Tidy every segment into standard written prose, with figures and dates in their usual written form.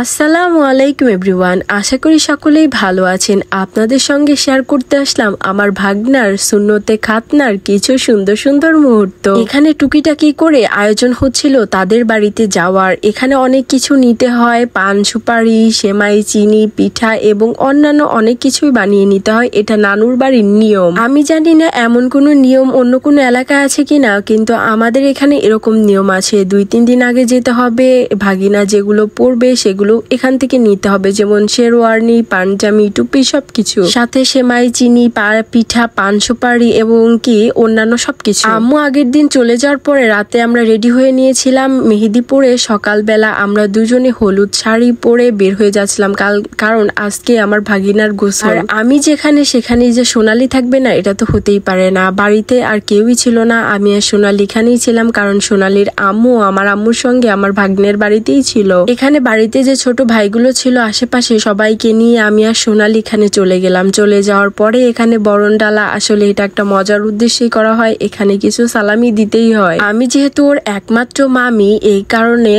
আসসালামু আলাইকুম এভরিওয়ান, আশা করি সকলেই ভালো আছেন। আপনাদের সঙ্গে শেয়ার করতে আসলাম আমার ভাগনার সুন্নতে খাতনার কিছু সুন্দর সুন্দর মুহূর্ত। এখানে টুকিটাকি করে আয়োজন হচ্ছিল তাদের বাড়িতে যাওয়ার। এখানে অনেক কিছু নিতে হয়, পান সুপারি, সেমাই, চিনি, পিঠা এবং অন্যান্য অনেক কিছুই বানিয়ে নিতে হয়। এটা নানুর বাড়ির নিয়ম। আমি জানি না এমন কোনো নিয়ম অন্য কোনো এলাকায় আছে কিনা, কিন্তু আমাদের এখানে এরকম নিয়ম আছে। 2-3 দিন আগে যেতে হবে, ভাগিনা যেগুলো পরবে সেগুলো এখান থেকে নিতে হবে, যেমন শেরওয়ানি, পাঞ্জাবি, টুপি সবকিছু, সাথে সেমাই, চিনি, পিঠা, পান সুপারি এবং কি অন্যান্য সবকিছু। আম্মু আগের দিন চলে যাওয়ার পরে রাতে আমরা রেডি হয়ে নিয়েছিলাম মেহেদি পরে। সকালবেলা আমরা দুজনে হলুদ শাড়ি পরে বের হয়ে যাচ্ছিলাম, কারণ আজকে আমার ভাগিনার গোসল। আমি যেখানে সেখানেই যে সোনালি থাকবে না, এটা তো হতেই পারে না। বাড়িতে আর কেউই ছিল না, আমি আর সোনালি এখানেই ছিলাম, কারণ সোনালির আম্মু আমার আম্মুর সঙ্গে আমার ভাগ্নের বাড়িতেই ছিল। এখানে বাড়িতে যে ছোট ভাইগুলো ছিল আশেপাশে, সবাইকে নিয়ে আমি আর সোনালি এখানে চলে গেলাম। চলে যাওয়ার পরে এখানে বরণ ডালা, আসলে এটা একটা মজার উদ্দেশ্যেই করা হয়। এখানে কিছু সালামি দিতেই হয়। আমি যেহেতু ওর একমাত্র মামি, এই কারণে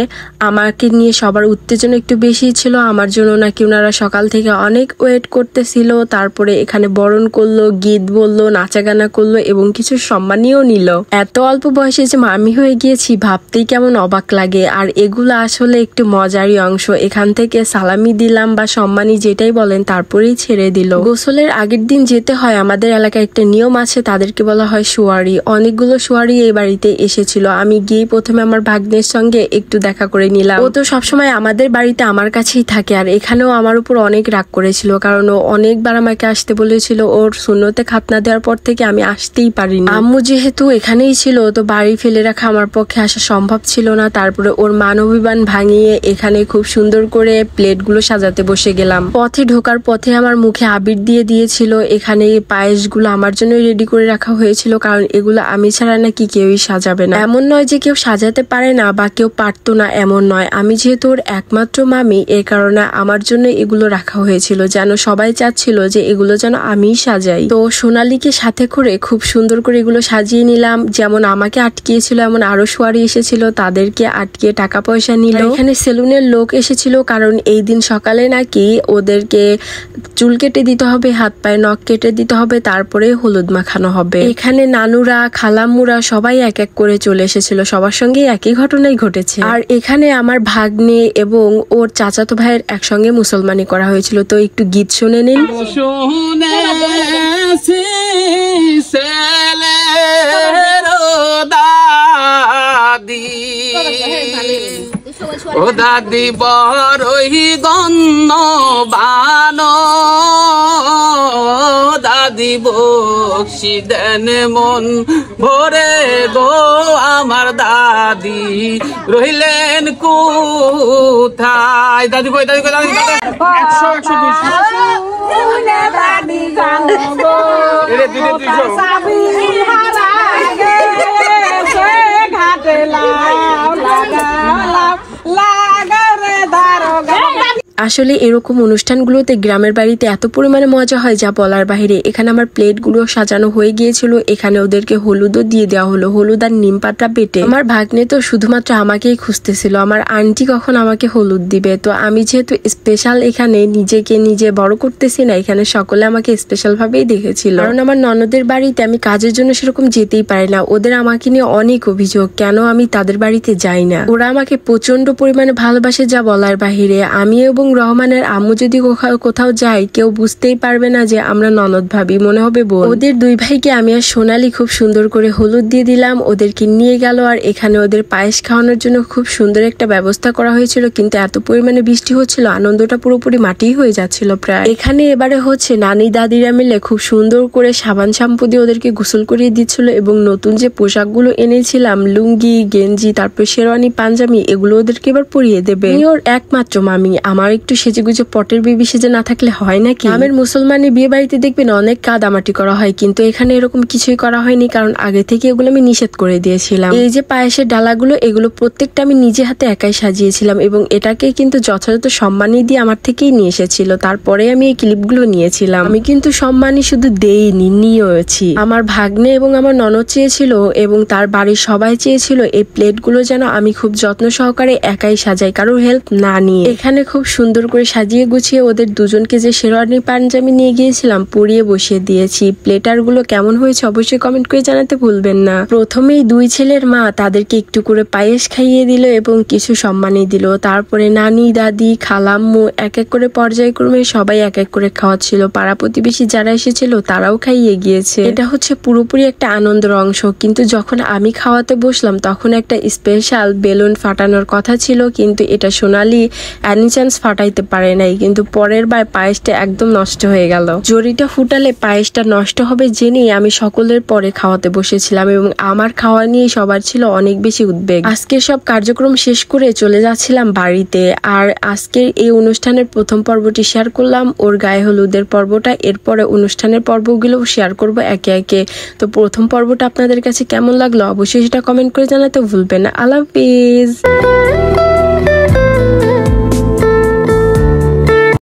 আমাকে নিয়ে সবার উত্তেজনা একটু বেশি ছিল। আমার জন্য নাকি ওনারা সকাল থেকে অনেক ওয়েট করতেছিল। তারপরে এখানে বরণ করলো, গীত বললো, নাচা গানা করলো এবং কিছু সম্মানীয় নিল। এত অল্প বয়সে যে মামি হয়ে গিয়েছি ভাবতেই কেমন অবাক লাগে। আর এগুলো আসলে একটু মজারই অংশ। এখান থেকে সালামি দিলাম বা সম্মানী যেটাই বলেন, তারপরেই ছেড়ে দিল। গোসলের আগের দিন যেতে হয়। আমাদের এলাকায় একটা নিয়ম আছে, তাদেরকে বলা হয় শুয়ারি। অনেকগুলো শুয়ারি এই বাড়িতে এসেছিল। আমি গিয়ে প্রথমে আমার ভাগ্নের সঙ্গে একটু দেখা করে নিলাম। ও তো সবসময় আমাদের বাড়িতে আমার কাছেই থাকে, আর এখানেও আমার উপর অনেক রাগ করেছিল, কারণ ও অনেকবার আমাকে আসতে বলেছিল। ওর সুন্নতে খাতনা দেওয়ার পর থেকে আমি আসতেই পারিনি। আম্মু যেহেতু এখানেই ছিল, তো বাড়ি ফেলে রাখা আমার পক্ষে আসা সম্ভব ছিল না। তারপরে ওর মান অভিমান ভাঙিয়ে এখানে খুব সুন্দর করে প্লেটগুলো সাজাতে বসে গেলাম। পথে ঢোকার পথে আমার মুখে আবির দিয়ে দিয়েছিল। এখানে পায়েসগুলো আমার জন্য রেডি করে রাখা হয়েছিল, কারণ এগুলো আমি ছাড়া নাকি কেউই সাজাবে না। এমন নয় যে কেউ সাজাতে পারে না বা কেউ পারতো না, এমন নয়। আমি যেহেতু ওর একমাত্র মামি, এই কারণে আমার জন্য এগুলো রাখা হয়েছিল, যেন সবাই চাচ্ছিল যে এগুলো যেন আমিই সাজাই। তো সোনালীকে সাথে করে খুব সুন্দর করে এগুলো সাজিয়ে নিলাম। যেমন আমাকে আটকিয়েছিল, এমন আরো সোয়ারি এসেছিল, তাদেরকে আটকিয়ে টাকা পয়সা নিল। এখানে সেলুনের লোক এসেছিল, কারণ এই দিন সকালে নাকি ওদেরকে চুল কেটে দিতে হবে, হাত পায়ে নখ কেটে দিতে হবে, তারপরে হলুদ মাখানো হবে। এখানে নানুরা, খালাম্মুরা সবাই এক এক করে চলে এসেছিল। সবার সঙ্গে একই ঘটনাই ঘটেছে। আর এখানে আমার ভাগ্নে এবং ওর চাচাতো ভাইয়ের একসঙ্গে মুসলমানি করা হয়েছিল। তো একটু গীত শুনে নিন। ও দাদি বড়ই গণ্যবান, দাদি বকশি দেন মন ভরে গো, আমার দাদি রইলেন কোথায়? দাদি কই, দাদি কই, দাদি কই, 100 আসলে এরকম অনুষ্ঠানগুলোতে গ্রামের বাড়িতে এত পরিমাণে মজা হয় যা বলার বাহিরে। এখানে আমার প্লেটগুলো সাজানো হয়ে গিয়েছিল। এখানে ওদেরকে হলুদও দিয়ে দেওয়া হলো, হলুদ আর নিম পাতা বেটে। আমার ভাগ্নে তো শুধুমাত্র আমাকেই খুঁজতেছিল, আমার আন্টি কখন আমাকে হলুদ দিবে। তো আমি যেহেতু স্পেশাল এখানে নিজেকে নিজে বড় করতেছি না, এখানে সকলে আমাকে স্পেশাল ভাবেই দেখেছিল। কারণ আমার ননদের বাড়িতে আমি কাজের জন্য সেরকম যেতেই পারি না। ওদের আমাকে নিয়ে অনেক অভিযোগ, কেন আমি তাদের বাড়িতে যাই না। ওরা আমাকে প্রচন্ড পরিমাণে ভালোবাসে যা বলার বাহিরে। আমি এবং রহমানের আম্মু যদি কোথাও যাই, কেউ বুঝতেই পারবে না যে আমরা ননদ ভাবি, মনে হবে বোন। ওদের দুই ভাইকে আমি আর সোনালী খুব সুন্দর করে হলুদ দিয়ে দিলাম, ওদেরকে নিয়ে গেল। আর এখানে ওদের পায়েস খাওয়ানোর জন্য খুব সুন্দর একটা ব্যবস্থা করা হয়েছিল, কিন্তু এত পরিমাণে বৃষ্টি হচ্ছিল, আনন্দটা পুরোপুরি মাটি হয়ে যাচ্ছিল প্রায়। এখানে এবারে হচ্ছে নানি দাদিরা মিলে খুব সুন্দর করে সাবান শ্যাম্পু দিয়ে ওদেরকে গোসল করিয়ে দিচ্ছিল, এবং নতুন যে পোশাকগুলো এনেছিলাম, লুঙ্গি, গেঞ্জি, তারপর শেরওয়ানি, পাঞ্জাবি, এগুলো ওদেরকে এবার পরিয়ে দেবে। ওর একমাত্র মামি, আমার একটু সেজেগুজে পটের বেবি সেজে না থাকলে হয় নাকি? গ্রামের মুসলমানের বিয়ে বাড়িতে দেখবেন অনেক কাদামাটি করা হয়, কিন্তু এখানে এরকম কিছুই করা হয়নি, কারণ আগে থেকে এগুলো আমি নিষেধ করে দিয়েছিলাম। এই যে পায়েসের ডালাগুলো, এগুলো প্রত্যেকটা আমি নিজে হাতে একাই সাজিয়েছিলাম এবং এটাকে কিন্তু যথাযথ সম্মানই দিয়ে আমার থেকেই নিয়ে এসেছিল। তারপরে আমি এই ক্লিপগুলো নিয়েছিলাম। আমি কিন্তু সম্মানই শুধু দেইনি, নিয়েছি। আমার ভাগ্নে এবং আমার ননদ চেয়েছিল এবং তার বাড়ির সবাই চেয়েছিল এই প্লেটগুলো যেন আমি খুব যত্ন সহকারে একাই সাজাই, কারোর হেল্প না নিয়ে। এখানে খুব সুন্দর করে সাজিয়ে গুছিয়ে ওদের দুজনকে যে শেরওয়ানি পাঞ্জাবি নিয়ে গিয়েছিলাম পরিয়ে বসিয়ে দিয়েছি। প্লেটার গুলো কেমন হয়েছে অবশ্যই কমেন্ট করে জানাতে ভুলবেন না। প্রথমেই দুই ছেলের মা তাদেরকে একটু করে পায়েস খাইয়ে দিল এবং কিছু সম্মানই দিল। তারপরে নানি, দাদি, খালাম্মু এক এক করে পর্যায়ক্রমে সবাই এক এক করে খাওয়াচ্ছিল। পাড়া প্রতিবেশী যারা এসেছিল তারাও খাইয়ে গিয়েছে। এটা হচ্ছে পুরোপুরি একটা আনন্দের অংশ। কিন্তু যখন আমি খাওয়াতে বসলাম তখন একটা স্পেশাল বেলুন ফাটানোর কথা ছিল, কিন্তু এটা সোনালি এনি চান্স ফাটাইতে পারে নাই। কিন্তু পরের বার পায়েসটা একদম নষ্ট হয়ে গেল। জড়িটা ফুটালে পায়েসটা নষ্ট হবে জেনেই আমি সকলের পরে খাওয়াতে বসেছিলাম এবং আমার খাওয়া নিয়ে সবার ছিল অনেক বেশি উদ্বেগ। আজকে সব কার্যক্রম শেষ করে চলে যাচ্ছিলাম বাড়িতে। আর আজকের এই অনুষ্ঠানের প্রথম পর্বটি শেয়ার করলাম, ওর গায়ে হলুদের পর্বটা। এরপরে অনুষ্ঠানের পর্বগুলো শেয়ার করব একে একে। তো প্রথম পর্বটা আপনাদের কাছে কেমন লাগলো অবশ্যই সেটা কমেন্ট করে জানাতে ভুলবেন না। আল্লাহ হাফেজ।